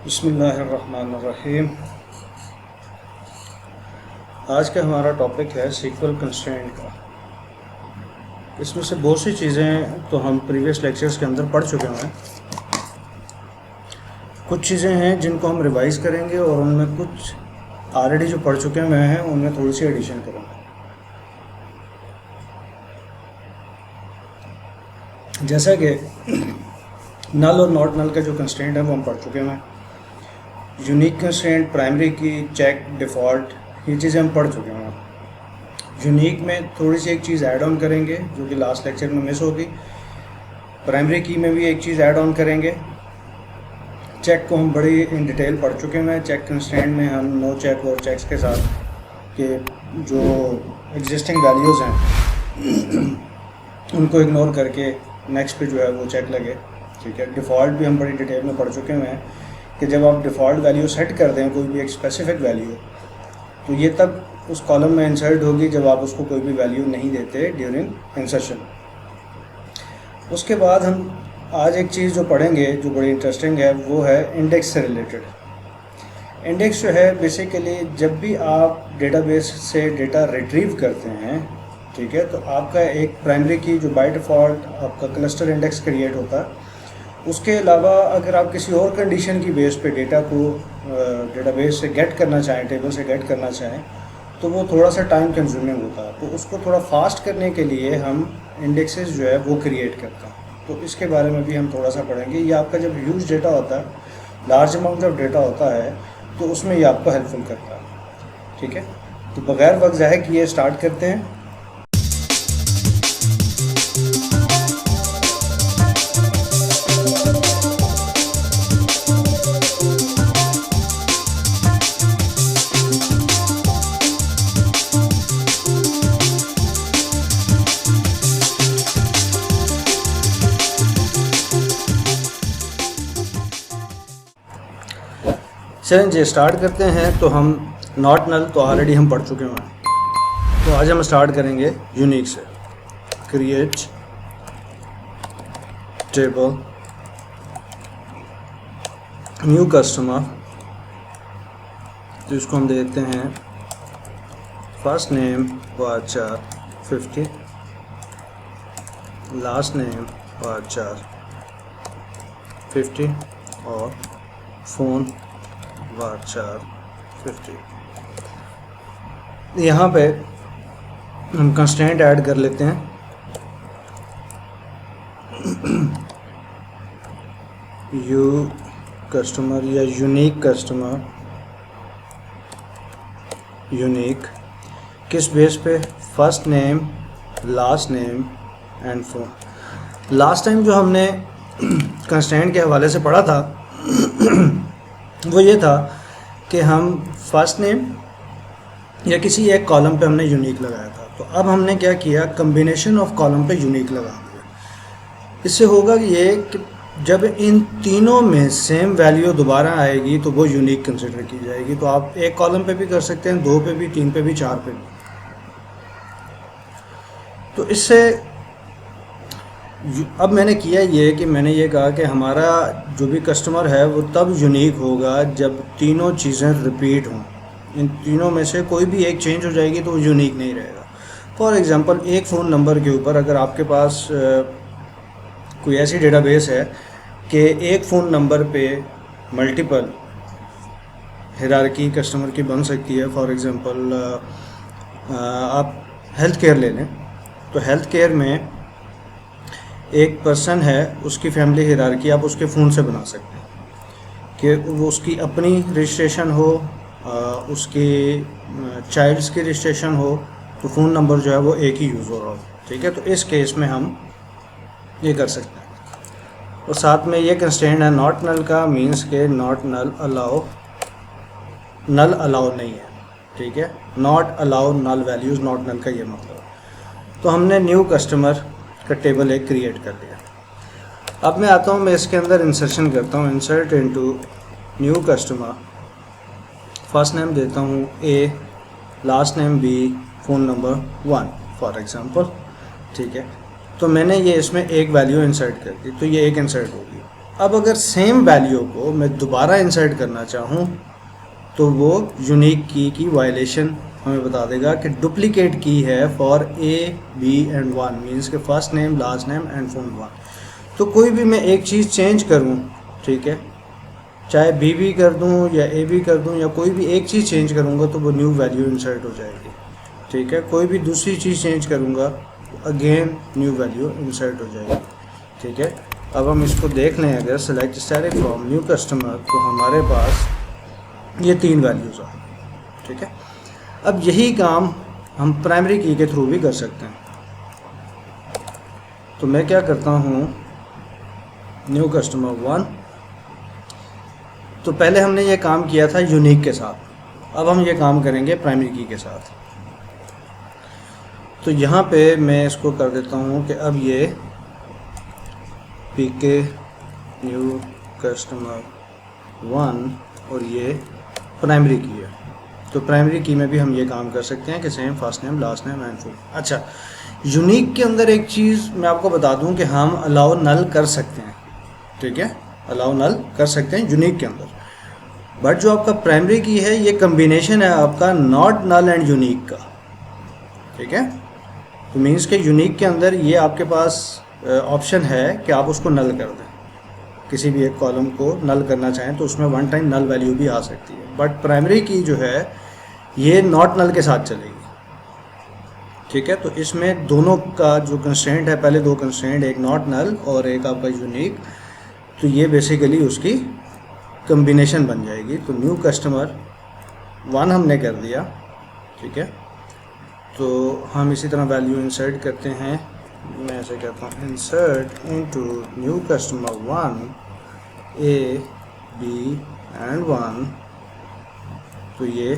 बिस्मिल्लाहिर्रहमानिर्रहीम। आज का हमारा टॉपिक है सीक्वल कंस्ट्रेंट का। इसमें से बहुत सी चीज़ें तो हम प्रीवियस लेक्चर्स के अंदर पढ़ चुके हैं। कुछ चीज़ें हैं जिनको हम रिवाइज़ करेंगे और उनमें कुछ ऑलरेडी जो पढ़ चुके हैं उनमें थोड़ी सी एडिशन करेंगे। जैसा कि नल और नॉट नल का जो कंस्ट्रेंट है वो हम पढ़ चुके हैं। यूनिक कंस्ट्रेंट, प्राइमरी की, चेक, डिफ़ॉल्ट, ये चीज़ें हम पढ़ चुके हैं। यूनिक में थोड़ी सी एक चीज़ ऐड ऑन करेंगे जो कि लास्ट लेक्चर में मिस होगी। प्राइमरी की में भी एक चीज़ ऐड ऑन करेंगे। चेक को हम बड़ी इन डिटेल पढ़ चुके हैं। चेक कंस्ट्रेंट में हम नो चेक और चेक्स के साथ के जो एग्जिस्टिंग वैल्यूज़ हैं उनको इग्नोर करके नेक्स्ट पे जो है वो चेक लगे। ठीक है। डिफ़ॉल्ट भी हम बड़ी डिटेल में पढ़ चुके हैं कि जब आप डिफ़ॉल्ट वैल्यू सेट कर दें कोई भी एक स्पेसिफिक वैल्यू, तो ये तब उस कॉलम में इंसर्ट होगी जब आप उसको कोई भी वैल्यू नहीं देते ड्यूरिंग इंसर्शन। उसके बाद हम आज एक चीज़ जो पढ़ेंगे जो बड़ी इंटरेस्टिंग है वो है इंडेक्स से रिलेटेड। इंडेक्स जो है बेसिकली जब भी आप डेटाबेस से डेटा रिट्रीव करते हैं, ठीक है, तो आपका एक प्राइमरी की जो बाय डिफ़ॉल्ट आपका क्लस्टर इंडेक्स क्रिएट होता है। उसके अलावा अगर आप किसी और कंडीशन की बेस पे डेटा को डेटाबेस से गेट करना चाहें, टेबल से गेट करना चाहें, तो वो थोड़ा सा टाइम कंज्यूमिंग होता है। तो उसको थोड़ा फास्ट करने के लिए हम इंडेक्सेस जो है वो क्रिएट करते हैं। तो इसके बारे में भी हम थोड़ा सा पढ़ेंगे। ये आपका जब ह्यूज डेटा होता है, लार्ज अमाउंट ऑफ डेटा होता है, तो उसमें ये आपको हेल्पफुल करता है। ठीक है, तो बगैर वक्त ज़ाहिर किए स्टार्ट करते हैं। चलें जी स्टार्ट करते हैं। तो हम नॉट नल तो ऑलरेडी हम पढ़ चुके हैं, तो आज हम स्टार्ट करेंगे यूनिक से। क्रिएट टेबल, न्यू कस्टमर, तो इसको हम देते हैं फर्स्ट नेम वाचार 50, लास्ट नेम वाचार 50 और फ़ोन वाचार 50। यहाँ पे हम कंस्ट्रेंट ऐड कर लेते हैं। यू कस्टमर या यूनिक कस्टमर, यूनिक किस बेस पे? First name, last name and phone. Last time जो हमने कंस्ट्रेंट के हवाले से पढ़ा था वो ये था कि हम फर्स्ट नेम या किसी एक कॉलम पे हमने यूनिक लगाया था। तो अब हमने क्या किया, कम्बिनेशन ऑफ कॉलम पे यूनिक लगा दिया। इससे होगा ये कि जब इन तीनों में सेम वैल्यू दोबारा आएगी तो वो यूनिक कंसिडर की जाएगी। तो आप एक कॉलम पे भी कर सकते हैं, दो पे भी, तीन पे भी, चार पे भी। तो इससे अब मैंने किया ये कि मैंने ये कहा कि हमारा जो भी कस्टमर है वो तब यूनिक होगा जब तीनों चीज़ें रिपीट हों। इन तीनों में से कोई भी एक चेंज हो जाएगी तो वो यूनिक नहीं रहेगा। फॉर एग्ज़ाम्पल, एक फ़ोन नंबर के ऊपर अगर आपके पास कोई ऐसी डेटाबेस है कि एक फ़ोन नंबर पे मल्टीपल हायरार्की कस्टमर की बन सकती है। फॉर एग्ज़ाम्पल आप हेल्थ केयर ले लें, तो हेल्थ केयर में एक पर्सन है, उसकी फैमिली हायरार्की आप उसके फ़ोन से बना सकते हैं कि वो उसकी अपनी रजिस्ट्रेशन हो, उसके चाइल्ड्स की रजिस्ट्रेशन हो, तो फ़ोन नंबर जो है वो एक ही यूज़ हो रहा हो। ठीक है, तो इस केस में हम ये कर सकते हैं। और साथ में ये कंस्ट्रेंट है नॉट नल का, मीन्स के not null allow, null allow नहीं है। ठीक है, not allow null values, not null का ये मतलब। तो हमने न्यू कस्टमर का टेबल एक क्रिएट कर लिया। अब मैं आता हूँ, मैं इसके अंदर इंसर्शन करता हूँ, insert into new customer. First name देता हूँ A, last name B, phone number 1 for example. ठीक है, तो मैंने ये इसमें एक वैल्यू इंसर्ट कर दी, तो ये एक इंसर्ट होगी। अब अगर सेम वैल्यू को मैं दोबारा इंसर्ट करना चाहूँ तो वो यूनिक की वायलेशन हमें बता देगा कि डुप्लीकेट की है for A B and 1, means के first name last name and phone 1। तो कोई भी मैं एक चीज़ चेंज करूँ, ठीक है, चाहे बी भी कर दूँ या ए भी कर दूँ या कोई भी एक चीज़ चेंज करूँगा तो वो न्यू वैल्यू इंसर्ट हो जाएगी, ठीक है। कोई भी दूसरी चीज़ चेंज करूँगा अगेन न्यू वैल्यू इंसर्ट हो जाएगी, ठीक है। अब हम इसको देख लें, अगर select static from new customer, तो हमारे पास ये 3 वैल्यूज़ आ, ठीक है। अब यही काम हम प्राइमरी की के थ्रू भी कर सकते हैं। तो मैं क्या करता हूँ, न्यू कस्टमर 1, तो पहले हमने ये काम किया था यूनिक के साथ, अब हम ये काम करेंगे प्राइमरी की के साथ। तो यहाँ पे मैं इसको कर देता हूँ कि अब ये पीके न्यू कस्टमर 1 और ये प्राइमरी की है। तो प्राइमरी की में भी हम ये काम कर सकते हैं कि same first name last name and full. अच्छा, यूनिक के अंदर एक चीज़ मैं आपको बता दूं कि हम अलाउ नल कर सकते हैं, ठीक है, अलाउ नल कर सकते हैं यूनिक के अंदर। बट जो आपका प्राइमरी की है ये कम्बिनेशन है आपका नॉट नल एंड यूनिक का, ठीक है। तो मीन्स के यूनिक के अंदर ये आपके पास ऑप्शन है कि आप उसको नल कर दें, किसी भी एक कॉलम को नल करना चाहें तो उसमें वन टाइम नल वैल्यू भी आ सकती है। बट प्राइमरी की जो है ये नॉट नल के साथ चलेगी, ठीक है। तो इसमें दोनों का जो कंस्ट्रेंट है, पहले 2 कंस्ट्रेंट, एक नॉट नल और एक आपका यूनिक, तो ये बेसिकली उसकी कम्बिनेशन बन जाएगी। तो न्यू कस्टमर 1 हमने कर दिया, ठीक है। तो हम इसी तरह वैल्यू इंसर्ट करते हैं, मैं ऐसे कहता हूँ insert into new customer 1 A B and 1। तो ये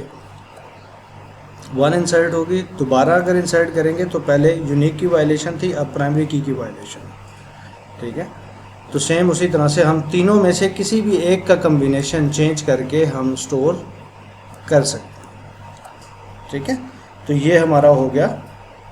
1 इंसर्ट होगी। दोबारा अगर इंसर्ट करेंगे तो पहले यूनिक की वायलेशन थी, अब प्राइमरी की वायलेशन, ठीक है। तो सेम उसी तरह से हम तीनों में से किसी भी एक का कम्बिनेशन चेंज करके हम स्टोर कर सकते हैं, ठीक है। तो ये हमारा हो गया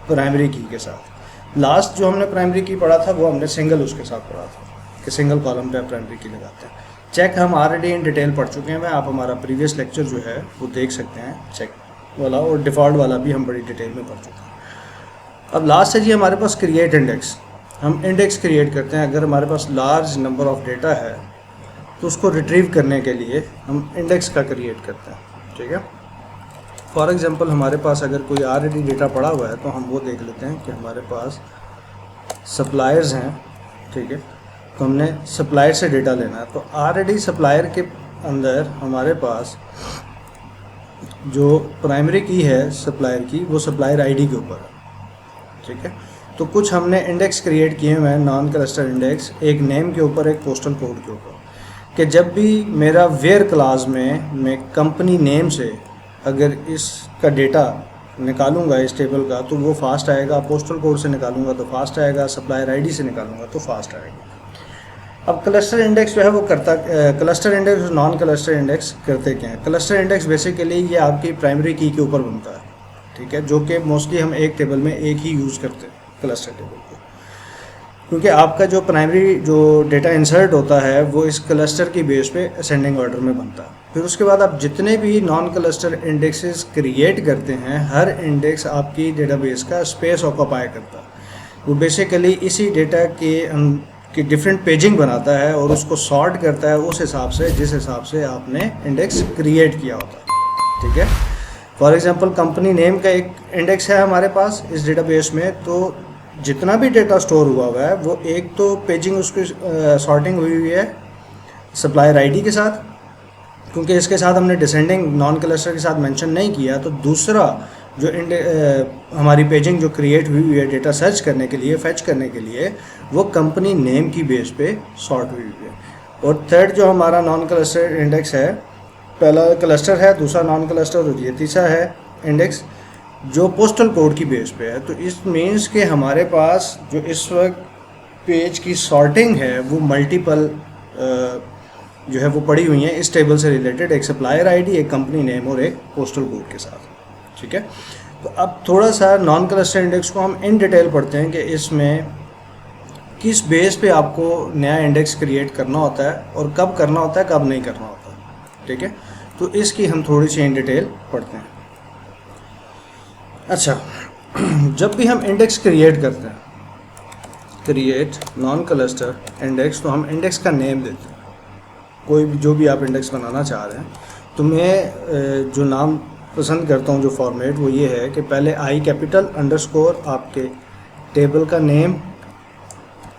प्राइमरी की के साथ। लास्ट जो हमने प्राइमरी की पढ़ा था वो हमने सिंगल उसके साथ पढ़ा था कि सिंगल कॉलम पे प्राइमरी की लगाते हैं। चेक हम ऑलरेडी इन डिटेल पढ़ चुके हैं, आप हमारा प्रीवियस लेक्चर जो है वो देख सकते हैं, चेक वाला और डिफ़ॉल्ट वाला भी हम बड़ी डिटेल में पढ़ चुके हैं। अब लास्ट है जी हमारे पास क्रिएट इंडेक्स। हम इंडेक्स क्रिएट करते हैं। अगर हमारे पास लार्ज नंबर ऑफ़ डेटा है तो उसको रिट्रीव करने के लिए हम इंडेक्स का क्रिएट करते हैं, ठीक है। फॉर एग्जांपल हमारे पास अगर कोई ऑलरेडी डेटा पड़ा हुआ है तो हम वो देख लेते हैं कि हमारे पास सप्लायर्स हैं, ठीक है। तो हमने सप्लायर से डेटा लेना है, तो ऑलरेडी सप्लायर के अंदर हमारे पास जो प्राइमरी की है सप्लायर की वो सप्लायर आईडी के ऊपर है, ठीक है। तो कुछ हमने इंडेक्स क्रिएट किए हुए हैं, नॉन क्लस्टर इंडेक्स, एक नेम के ऊपर एक पोस्टल कोड के ऊपर, कि जब भी मेरा वेयर क्लास में मैं कंपनी नेम से अगर इसका डेटा निकालूंगा इस टेबल का तो वो फास्ट आएगा, पोस्टल कोड से निकालूंगा तो फास्ट आएगा, सप्लायर आईडी से निकालूंगा तो फास्ट आएगा। अब क्लस्टर इंडेक्स जो है वो करता, क्लस्टर इंडेक्स और नॉन क्लस्टर इंडेक्स करते क्या है। क्लस्टर इंडेक्स बेसिकली ये आपकी प्राइमरी की के ऊपर बनता है, ठीक है, जो कि मोस्टली हम एक टेबल में एक ही यूज़ करते हैं क्लस्टर टेबल को, क्योंकि आपका जो प्राइमरी जो डेटा इंसर्ट होता है वो इस क्लस्टर की बेस पे असेंडिंग ऑर्डर में बनता है। फिर उसके बाद आप जितने भी नॉन क्लस्टर इंडेक्सेस क्रिएट करते हैं, हर इंडेक्स आपकी डेटाबेस का स्पेस ऑक्यूपाई करता है। वो बेसिकली इसी डेटा की डिफरेंट पेजिंग बनाता है और उसको सॉर्ट करता है उस हिसाब से जिस हिसाब से आपने इंडेक्स क्रिएट किया होता है, ठीक है। फॉर एग्जांपल कंपनी नेम का एक इंडेक्स है हमारे पास इस डेटाबेस में, तो जितना भी डेटा स्टोर हुआ है वो एक तो पेजिंग उसकी सॉर्टिंग हुई हुई है सप्लायर आईडी के साथ, क्योंकि इसके साथ हमने डिसेंडिंग नॉन क्लस्टर के साथ मेंशन नहीं किया। तो दूसरा जो हमारी पेजिंग जो क्रिएट हुई है डेटा सर्च करने के लिए, फैच करने के लिए, वो कंपनी नेम की बेस पे सॉर्ट हुई है। और थर्ड जो हमारा नॉन क्लस्टर इंडेक्स है, पहला क्लस्टर है, दूसरा नॉन क्लस्टर और ये तीसरा है इंडेक्स जो पोस्टल कोड की बेस पे है। तो इस मीन्स के हमारे पास जो इस वक्त पेज की सॉर्टिंग है वो मल्टीपल जो है वो पड़ी हुई है इस टेबल से रिलेटेड, एक सप्लायर आईडी, एक कंपनी नेम और एक पोस्टल कोड के साथ, ठीक है। तो अब थोड़ा सा नॉन क्लस्टर इंडेक्स को हम इन डिटेल पढ़ते हैं कि इसमें किस बेस पे आपको नया इंडेक्स क्रिएट करना होता है और कब करना होता है, कब नहीं करना होता है। ठीक है, तो इसकी हम थोड़ी सी इन डिटेल पढ़ते हैं। अच्छा, जब भी हम इंडेक्स क्रिएट करते हैं, क्रिएट नॉन क्लस्टर इंडेक्स, तो हम इंडेक्स का नेम देते हैं। कोई भी जो भी आप इंडेक्स बनाना चाह रहे हैं, तो मैं जो नाम पसंद करता हूँ, जो फॉर्मेट, वो ये है कि पहले आई कैपिटल अंडरस्कोर आपके टेबल का name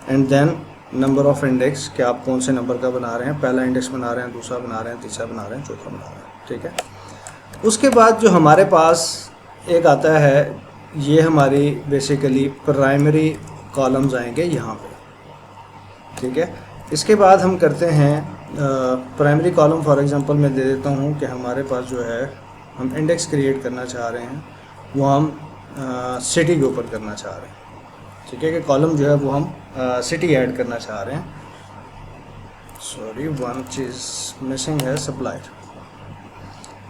and then number of index, कि आप कौन से नंबर का बना रहे हैं, पहला इंडेक्स बना रहे हैं, दूसरा बना रहे हैं, तीसरा बना रहे हैं, चौथा बना रहे हैं। ठीक है, उसके बाद जो हमारे पास एक आता है, ये हमारी बेसिकली प्राइमरी कॉलम्स आएंगे यहाँ पे। ठीक है, इसके बाद हम करते हैं प्राइमरी कॉलम, फॉर एग्जांपल मैं दे देता हूँ कि हमारे पास जो है, हम इंडेक्स क्रिएट करना चाह रहे हैं, वो हम सिटी के ऊपर करना चाह रहे हैं। ठीक है, कि कॉलम जो है वो हम सिटी ऐड करना चाह रहे हैं। सॉरी, वन चीज़ मिसिंग है, supplier.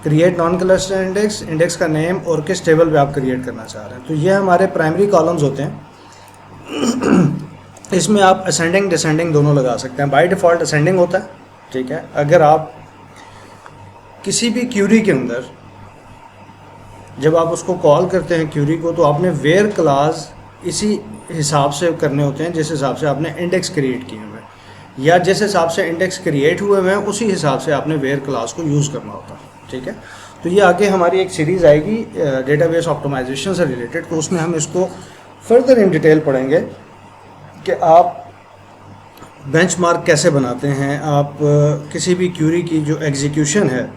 Create non cluster index, index का नेम और किस टेबल पे आप क्रिएट करना चाह रहे हैं। तो ये हमारे प्राइमरी कॉलम्स होते हैं। इसमें आप असेंडिंग डिसेंडिंग दोनों लगा सकते हैं। बाय डिफ़ॉल्ट असेंडिंग होता है। ठीक है, अगर आप किसी भी क्यूरी के अंदर जब आप उसको कॉल करते हैं क्यूरी को, तो आपने वेयर क्लास इसी हिसाब से करने होते हैं जिस हिसाब से आपने इंडेक्स क्रिएट किए हुए हैं, या जिस हिसाब से इंडेक्स क्रिएट हुए हुए हैं उसी हिसाब से आपने वेयर क्लास को यूज़ करना होता है। ठीक है, तो ये आगे हमारी एक सीरीज़ आएगी डेटाबेस ऑप्टिमाइजेशन से रिलेटेड, तो उसमें हम इसको फर्दर इन डिटेल पढ़ेंगे कि आप बेंचमार्क कैसे बनाते हैं, आप किसी भी क्यूरी की जो एग्जीक्यूशन है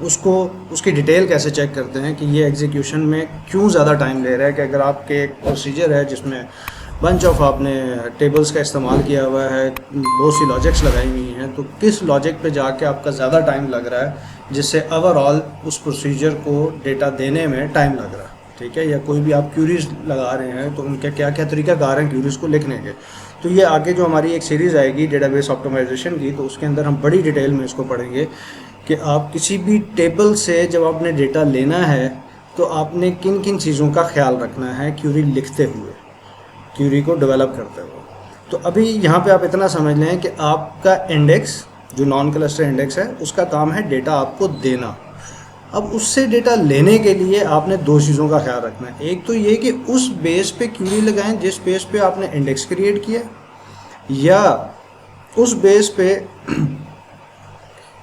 उसको, उसकी डिटेल कैसे चेक करते हैं कि ये एग्जीक्यूशन में क्यों ज़्यादा टाइम ले रहा है। कि अगर आपके एक प्रोसीजर है जिसमें बंच ऑफ आपने टेबल्स का इस्तेमाल किया हुआ है, बहुत सी लॉजिक्स लगाई हुई हैं, तो किस लॉजिक पे जाके आपका ज़्यादा टाइम लग रहा है, जिससे ओवरऑल उस प्रोसीजर को डेटा देने में टाइम लग रहा है। ठीक है, या कोई भी आप क्यूरीज लगा रहे हैं तो उनके क्या क्या तरीक़ाकार हैं क्यूरीज को लिखने के। तो ये आगे जो हमारी एक सीरीज़ आएगी डेटाबेस ऑप्टिमाइजेशन की, तो उसके अंदर हम बड़ी डिटेल में इसको पढ़ेंगे कि आप किसी भी टेबल से जब आपने डेटा लेना है तो आपने किन किन चीज़ों का ख्याल रखना है क्यूरी लिखते हुए, क्यूरी को डेवलप करते हुए। तो अभी यहाँ पे आप इतना समझ लें कि आपका इंडेक्स जो नॉन क्लस्टर इंडेक्स है, उसका काम है डेटा आपको देना। अब उससे डेटा लेने के लिए आपने दो चीज़ों का ख्याल रखना है। एक तो ये कि उस बेस पे क्यूरी लगाएं जिस बेस पे आपने इंडेक्स क्रिएट किया, या उस बेस पे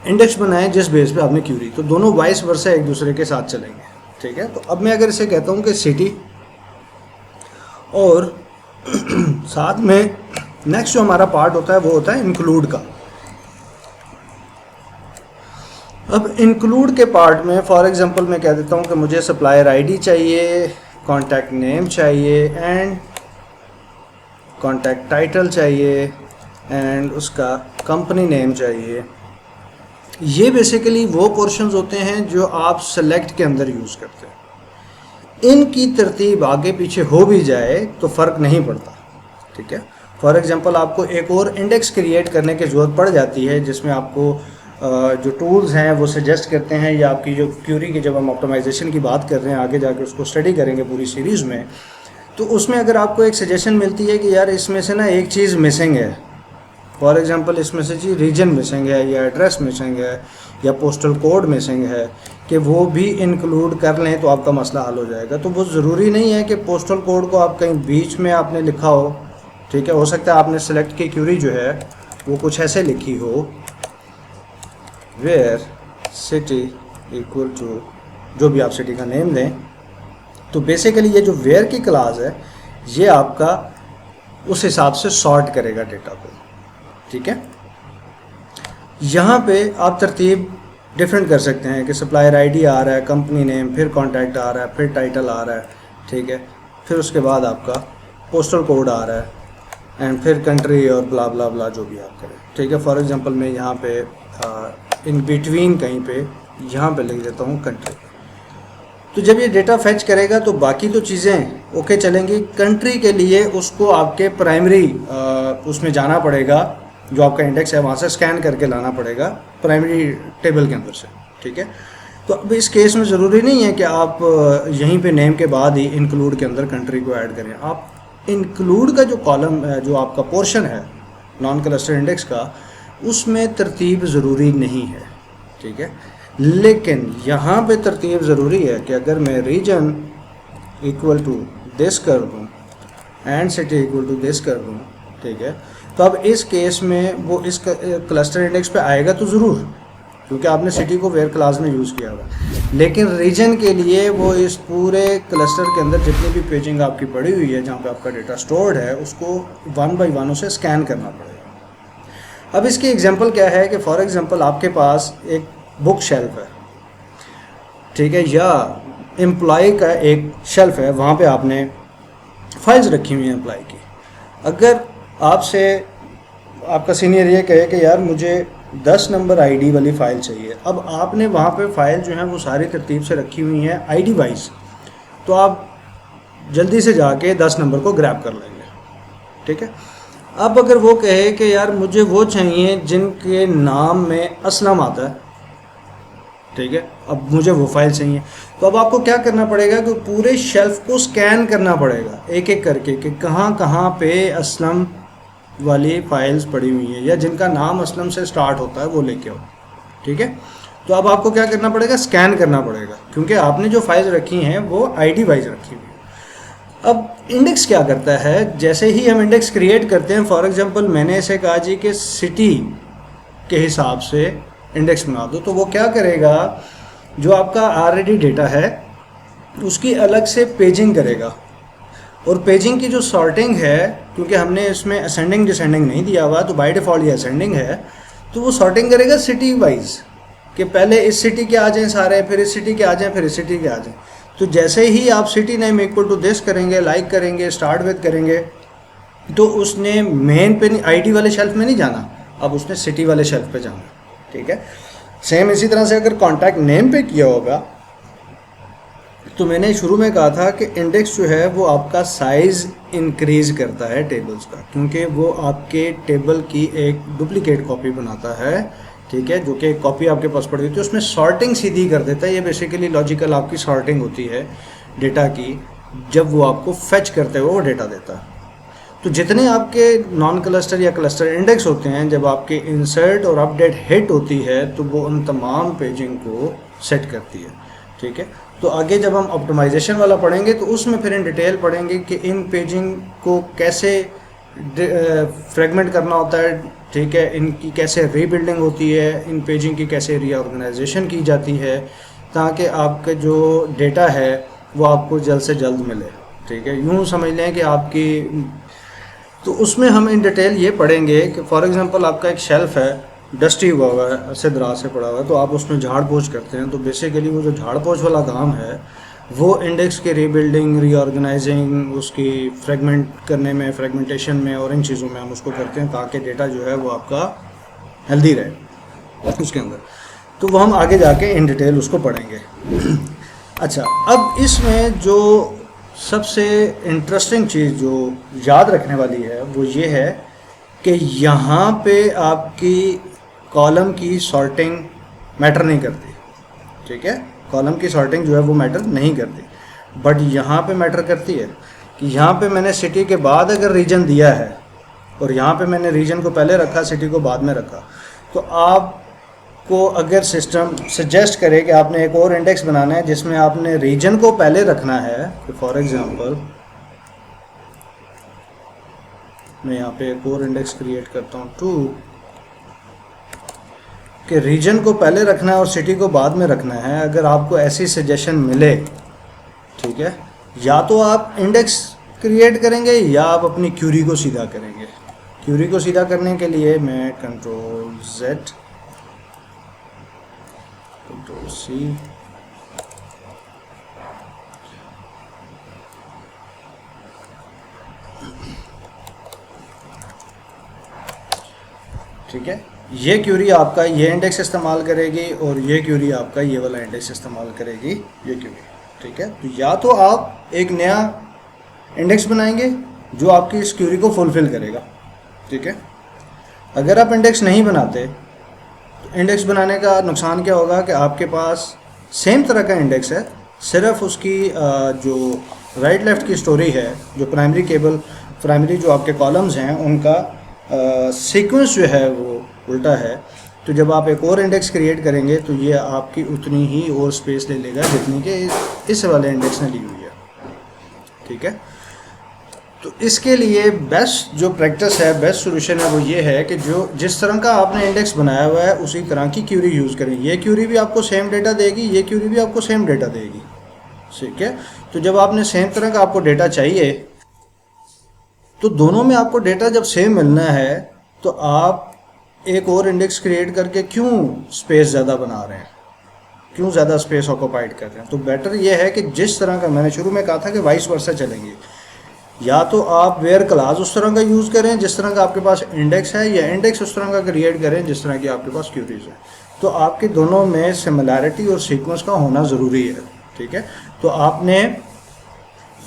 इंडेक्स बनाएं जिस बेस पे आपने क्यूरी। तो दोनों वाइस वर्सा एक दूसरे के साथ चलेंगे। ठीक है, तो अब मैं अगर इसे कहता हूँ कि सिटी, और साथ में नेक्स्ट जो हमारा पार्ट होता है वो होता है इंक्लूड का। अब इंक्लूड के पार्ट में फॉर एग्जांपल मैं कह देता हूँ कि मुझे सप्लायर आईडी चाहिए, कॉन्टैक्ट नेम चाहिए एंड कॉन्टैक्ट टाइटल चाहिए एंड उसका कंपनी नेम चाहिए। ये बेसिकली वो पोर्शंस होते हैं जो आप सेलेक्ट के अंदर यूज़ करते हैं। इनकी तरतीब आगे पीछे हो भी जाए तो फ़र्क नहीं पड़ता। ठीक है, फॉर एग्जांपल आपको एक और इंडेक्स क्रिएट करने की ज़रूरत पड़ जाती है जिसमें आपको जो टूल्स हैं वो सजेस्ट करते हैं, या आपकी जो क्यूरी की जब हम ऑप्टिमाइजेशन की बात कर रहे हैं, आगे जाके उसको स्टडी करेंगे पूरी सीरीज़ में, तो उसमें अगर आपको एक सजेशन मिलती है कि यार इसमें से ना एक चीज़ मिसिंग है, फॉर एग्जांपल इसमें से जी रीजन मिसिंग है, या एड्रेस मिसिंग है, या पोस्टल कोड मिसिंग है, कि वो भी इंक्लूड कर लें तो आपका मसला हल हो जाएगा। तो वो ज़रूरी नहीं है कि पोस्टल कोड को आप कहीं बीच में आपने लिखा हो। ठीक है, हो सकता है आपने सेलेक्ट की क्यूरी जो है वो कुछ ऐसे लिखी हो, वेयर सिटी इक्वल टू, जो भी आप सिटी का नेम दें। तो बेसिकली ये जो वेयर की क्लास है ये आपका उस हिसाब से सॉर्ट करेगा डेटा को। ठीक है, यहाँ पे आप तरतीब डिफरेंट कर सकते हैं कि सप्लायर आईडी आ रहा है, कंपनी नेम, फिर कॉन्टैक्ट आ रहा है, फिर टाइटल आ रहा है। ठीक है, फिर उसके बाद आपका पोस्टल कोड आ रहा है एंड फिर कंट्री और ब्ला ब्ला ब्ला जो भी आप करें। ठीक है, फॉर एग्जांपल मैं यहाँ पे इन बिटवीन कहीं पे यहाँ पे लिख देता हूँ कंट्री। तो जब ये डेटा फैच करेगा तो बाकी तो चीज़ें ओके चलेंगी। कंट्री के लिए उसको आपके प्राइमरी उसमें जाना पड़ेगा, जो आपका इंडेक्स है वहाँ से स्कैन करके लाना पड़ेगा प्राइमरी टेबल के अंदर से। ठीक है, तो अब इस केस में ज़रूरी नहीं है कि आप यहीं पे नेम के बाद ही इंक्लूड के अंदर कंट्री को ऐड करें। आप इंक्लूड का जो कॉलम जो आपका पोर्शन है नॉन क्लस्टर इंडेक्स का, उसमें तरतीब ज़रूरी नहीं है, ठीक है। लेकिन यहाँ पे तरतीब ज़रूरी है कि अगर मैं रीजन इक्वल टू दिस कर दूँ and city equal to this कर दूँ, ठीक है, तो अब इस केस में वो इस क्लस्टर इंडेक्स पे आएगा तो ज़रूर, क्योंकि आपने सिटी को वेयर क्लास में यूज़ किया हुआ। लेकिन रीजन के लिए वो इस पूरे क्लस्टर के अंदर जितनी भी पेजिंग आपकी पड़ी हुई है जहाँ पे आपका डेटा स्टोर्ड है, उसको 1 बाई 1 उसे स्कैन करना पड़ेगा। अब इसकी एग्जांपल क्या है कि फॉर एग्जांपल आपके पास एक बुक शेल्फ है, ठीक है, या एम्प्लॉय का एक शेल्फ है, वहाँ पे आपने फाइल्स रखी हुई हैं एम्प्लॉय की। अगर आपसे आपका सीनियर ये कहे कि यार मुझे 10 नंबर आईडी वाली फ़ाइल चाहिए, अब आपने वहाँ पे फ़ाइल जो है वो सारी तरतीब से रखी हुई हैं आईडी वाइज, तो आप जल्दी से जाके 10 नंबर को ग्रैब कर लेंगे, ठीक है। अब अगर वो कहे कि यार मुझे वो चाहिए जिनके नाम में असलम आता है, ठीक है, अब मुझे वो फाइल चाहिए, तो अब आपको क्या करना पड़ेगा कि पूरे शेल्फ को स्कैन करना पड़ेगा एक एक करके कि कहाँ कहाँ पे असलम वाली फाइल्स पड़ी हुई हैं या जिनका नाम असलम से स्टार्ट होता है वो लेके आओ, ठीक है। तो अब आपको क्या करना पड़ेगा, स्कैन करना पड़ेगा, क्योंकि आपने जो फाइल्स रखी हैं वो आईडी वाइज रखी हुई है। अब इंडेक्स क्या करता है, जैसे ही हम इंडेक्स क्रिएट करते हैं, फॉर एग्जांपल मैंने इसे कहा जी कि सिटी के हिसाब से इंडेक्स बना दो, तो वो क्या करेगा, जो आपका ऑलरेडी डेटा है उसकी अलग से पेजिंग करेगा, और पेजिंग की जो सॉर्टिंग है, क्योंकि हमने इसमें असेंडिंग डिसेंडिंग नहीं दिया हुआ, तो बाय डिफ़ॉल्ट ये असेंडिंग है, तो वो सॉर्टिंग करेगा सिटी वाइज कि पहले इस सिटी के आ जाएं सारे, फिर इस सिटी के आ जाएं, फिर इस सिटी के आ जाएं। तो जैसे ही आप city name equal to this करेंगे, लाइक करेंगे, स्टार्ट विद करेंगे, तो उसने मेन पे आईडी वाले शेल्फ में नहीं जाना, अब उसने सिटी वाले शेल्फ पे जाना, ठीक है। सेम इसी तरह से अगर कॉन्टैक्ट नेम पे किया होगा, तो मैंने शुरू में कहा था कि इंडेक्स जो है वो आपका साइज़ इंक्रीज़ करता है टेबल्स का, क्योंकि वो आपके टेबल की एक डुप्लीकेट कॉपी बनाता है, ठीक है, जो कि एक कॉपी आपके पास पड़ी हुई थी उसमें सॉर्टिंग सीधी कर देता है। ये बेसिकली लॉजिकल आपकी सॉर्टिंग होती है डेटा की, जब वो आपको फेच करते हुए वो डेटा देता है। तो जितने आपके नॉन क्लस्टर या क्लस्टर इंडेक्स होते हैं, जब आपके इंसर्ट और अपडेट हिट होती है तो वो उन तमाम पेजिंग को सेट करती है, ठीक है। तो आगे जब हम ऑप्टिमाइजेशन वाला पढ़ेंगे तो उसमें फिर इन डिटेल पढ़ेंगे कि इन पेजिंग को कैसे फ्रेगमेंट करना होता है, ठीक है, इनकी कैसे रीबिल्डिंग होती है, इन पेजिंग की कैसे रीऑर्गेनाइजेशन की जाती है, ताकि आपका जो डेटा है वो आपको जल्द से जल्द मिले, ठीक है। यूँ समझ लें कि आपकी, तो उसमें हम इन डिटेल ये पढ़ेंगे कि फॉर एग्जांपल आपका एक शेल्फ है, डस्टी हुआ हुआ है, अच्छे दराज से पड़ा हुआ है, तो आप उसमें झाड़ पोछ करते हैं, तो बेसिकली वो जो झाड़ पोछ वाला काम है वो इंडेक्स की रीबिल्डिंग, रीऑर्गेनाइजिंग, उसकी फ्रेगमेंट करने में, फ्रेगमेंटेशन में और इन चीज़ों में हम उसको करते हैं, ताकि डेटा जो है वो आपका हेल्दी रहे उसके अंदर। तो वो हम आगे जाके इन डिटेल उसको पढ़ेंगे। अच्छा, अब इसमें जो सबसे इंटरेस्टिंग चीज़ जो याद रखने वाली है वो ये है कि यहाँ पे आपकी कॉलम की सॉर्टिंग मैटर नहीं करती, ठीक है, कॉलम की सॉर्टिंग जो है वो मैटर नहीं करती, बट यहाँ पे मैटर करती है कि यहाँ पे मैंने सिटी के बाद अगर रीजन दिया है और यहाँ पे मैंने रीजन को पहले रखा, सिटी को बाद में रखा, तो आपको अगर सिस्टम सजेस्ट करे कि आपने एक और इंडेक्स बनाना है जिसमें आपने रीजन को पहले रखना है, तो फॉर एग्जांपल मैं यहाँ पे एक और इंडेक्स क्रिएट करता हूँ 2, कि रीजन को पहले रखना है और सिटी को बाद में रखना है। अगर आपको ऐसी सजेशन मिले, ठीक है, या तो आप इंडेक्स क्रिएट करेंगे या आप अपनी क्यूरी को सीधा करेंगे। क्यूरी को सीधा करने के लिए मैं Ctrl+Z Ctrl+C ठीक है, ये क्यूरी आपका ये इंडेक्स इस्तेमाल करेगी और ये क्यूरी आपका ये वाला इंडेक्स इस्तेमाल करेगी, ये क्यूरी, ठीक है। तो या तो आप एक नया इंडेक्स बनाएंगे जो आपकी इस क्यूरी को फुलफ़िल करेगा, ठीक है। अगर आप इंडेक्स नहीं बनाते तो इंडेक्स बनाने का नुकसान क्या होगा कि आपके पास सेम तरह का इंडेक्स है, सिर्फ उसकी जो राइट लेफ़्ट की स्टोरी है, जो प्राइमरी जो आपके कॉलम्स हैं उनका सीक्वेंस जो है वो उल्टा है। तो जब आप एक और इंडेक्स क्रिएट करेंगे तो ये आपकी उतनी ही और स्पेस ले लेगा जितनी कि इस वाले इंडेक्स ने ली हुई है, ठीक है। तो इसके लिए बेस्ट जो प्रैक्टिस है, बेस्ट सोल्यूशन है वो ये है कि जो जिस तरह का आपने इंडेक्स बनाया हुआ है उसी तरह की क्यूरी यूज़ करें। ये क्यूरी भी आपको सेम डेटा देगी, ये क्यूरी भी आपको सेम डेटा देगी, ठीक है। तो जब आपने सेम तरह का आपको डेटा चाहिए तो दोनों में आपको डेटा जब सेम मिलना है तो आप एक और इंडेक्स क्रिएट करके क्यों स्पेस ज़्यादा बना रहे हैं, क्यों ज़्यादा स्पेस ऑक्यूपाइड कर रहे हैं। तो बेटर ये है कि जिस तरह का मैंने शुरू में कहा था कि वाइस वर्सा चलेंगे, या तो आप वेयर क्लास उस तरह का यूज़ करें जिस तरह का आपके पास इंडेक्स है, या इंडेक्स उस तरह का क्रिएट करें जिस तरह की आपके पास क्यूरीज है। तो आपके दोनों में सिमिलैरिटी और सीक्वेंस का होना ज़रूरी है, ठीक है। तो आपने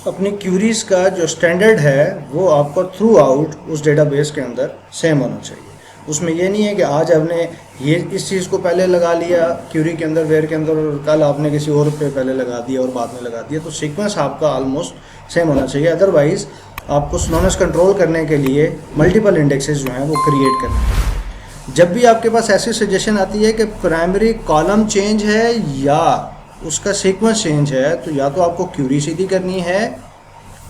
अपनी क्यूरीज़ का जो स्टैंडर्ड है वो आपको थ्रू आउट उस डेटाबेस के अंदर सेम होना चाहिए। उसमें ये नहीं है कि आज आपने ये इस चीज़ को पहले लगा लिया क्यूरी के अंदर, वेयर के अंदर, और कल आपने किसी और पे पहले लगा दिया और बाद में लगा दिया। तो सीक्वेंस आपका ऑलमोस्ट सेम होना चाहिए, अदरवाइज़ आपको स्लोनेस कंट्रोल करने के लिए मल्टीपल इंडेक्सेस जो हैं वो क्रिएट करने चाहिए। जब भी आपके पास ऐसी सजेशन आती है कि प्राइमरी कॉलम चेंज है या उसका सीक्वेंस चेंज है, तो या तो आपको क्यूरी सीधी करनी है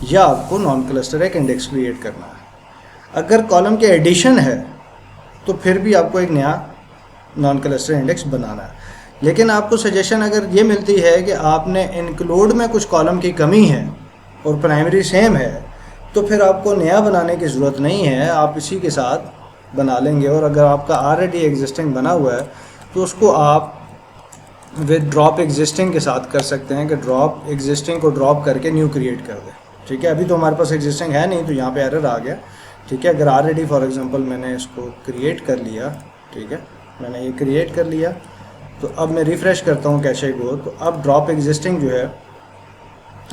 या आपको नॉन क्लस्टर एक इंडेक्स क्रिएट करना है। अगर कॉलम के एडिशन है तो फिर भी आपको एक नया नॉन क्लस्टर इंडेक्स बनाना है। लेकिन आपको सजेशन अगर ये मिलती है कि आपने इंक्लूड में कुछ कॉलम की कमी है और प्राइमरी सेम है, तो फिर आपको नया बनाने की ज़रूरत नहीं है, आप इसी के साथ बना लेंगे। और अगर आपका ऑलरेडी एग्जिस्टिंग बना हुआ है तो उसको आप विद ड्रॉप एग्जिस्टिंग के साथ कर सकते हैं कि ड्रॉप एग्जिस्टिंग को ड्रॉप करके न्यू क्रिएट कर दें, ठीक है। अभी तो हमारे पास एग्जिस्टिंग है नहीं तो यहाँ पे एरर आ गया, ठीक है। अगर ऑलरेडी फॉर एग्जांपल मैंने इसको क्रिएट कर लिया, ठीक है, मैंने ये क्रिएट कर लिया, तो अब मैं रिफ़्रेश करता हूँ कैशे को, तो अब ड्रॉप एग्जिस्टिंग जो है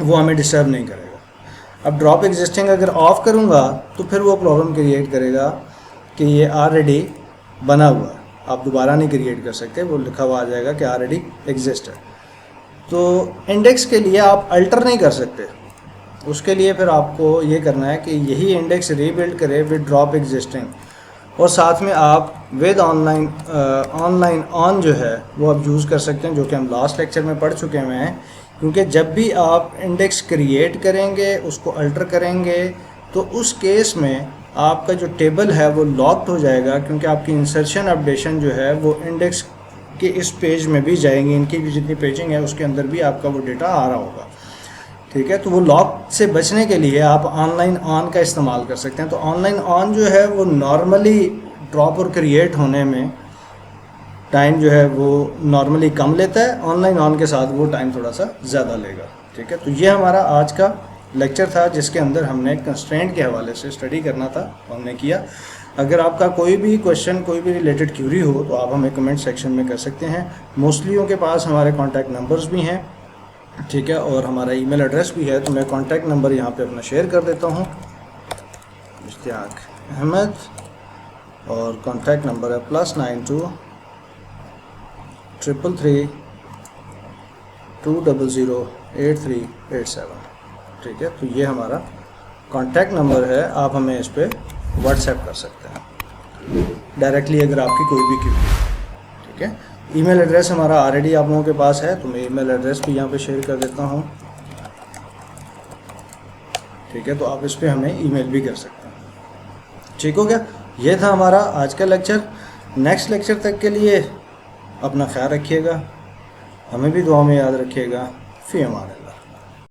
वो हमें डिस्टर्ब नहीं करेगा। अब ड्रॉप एग्जिस्टिंग अगर ऑफ़ करूँगा तो फिर वो प्रॉब्लम क्रिएट करेगा कि ये ऑलरेडी बना हुआ है, आप दोबारा नहीं क्रिएट कर सकते, वो लिखा हुआ आ जाएगा कि ऑलरेडी एग्जिस्ट है। तो इंडेक्स के लिए आप अल्टर नहीं कर सकते, उसके लिए फिर आपको ये करना है कि यही इंडेक्स रीबिल्ड करें विद ड्रॉप एग्जिस्टिंग, और साथ में आप विद ऑनलाइन ऑन जो है वो आप यूज़ कर सकते हैं, जो कि हम लास्ट लेक्चर में पढ़ चुके हुए हैं। क्योंकि जब भी आप इंडेक्स क्रिएट करेंगे, उसको अल्टर करेंगे, तो उस केस में आपका जो टेबल है वो लॉक्ड हो जाएगा, क्योंकि आपकी इंसर्शन अपडेशन जो है वो इंडेक्स के इस पेज में भी जाएंगी, इनकी भी जितनी पेजिंग है उसके अंदर भी आपका वो डेटा आ रहा होगा, ठीक है। तो वो लॉक से बचने के लिए आप ऑनलाइन ऑन का इस्तेमाल कर सकते हैं। तो ऑनलाइन ऑन जो है वो नॉर्मली ड्रॉप और क्रिएट होने में टाइम जो है वो नॉर्मली कम लेता है, ऑनलाइन ऑन के साथ वो टाइम थोड़ा सा ज़्यादा लेगा, ठीक है। तो ये हमारा आज का लेक्चर था जिसके अंदर हमने कंस्ट्रेंट के हवाले से स्टडी करना था, हमने किया। अगर आपका कोई भी क्वेश्चन, कोई भी रिलेटेड क्यूरी हो तो आप हमें कमेंट सेक्शन में कर सकते हैं। मोस्टलियों के पास हमारे कॉन्टैक्ट नंबर्स भी हैं, ठीक है, और हमारा ईमेल एड्रेस भी है। तो मैं कॉन्टैक्ट नंबर यहाँ पे अपना शेयर कर देता हूँ, इश्तियाक अहमद, और कॉन्टैक्ट नंबर है +92 333 200 8387, ठीक है। तो ये हमारा कॉन्टैक्ट नंबर है, आप हमें इस पर व्हाट्सएप कर सकते हैं डायरेक्टली अगर आपकी कोई भी क्यूरी, ठीक है। ईमेल एड्रेस हमारा ऑलरेडी आप लोगों के पास है, तो मैं ईमेल एड्रेस भी यहाँ पे शेयर कर देता हूँ, ठीक है। तो आप इस पर हमें ईमेल भी कर सकते हैं, ठीक हो गया। ये था हमारा आज का लेक्चर। नेक्स्ट लेक्चर तक के लिए अपना ख्याल रखिएगा, हमें भी दुआ में याद रखिएगा। फ़ी अमान अल्लाह।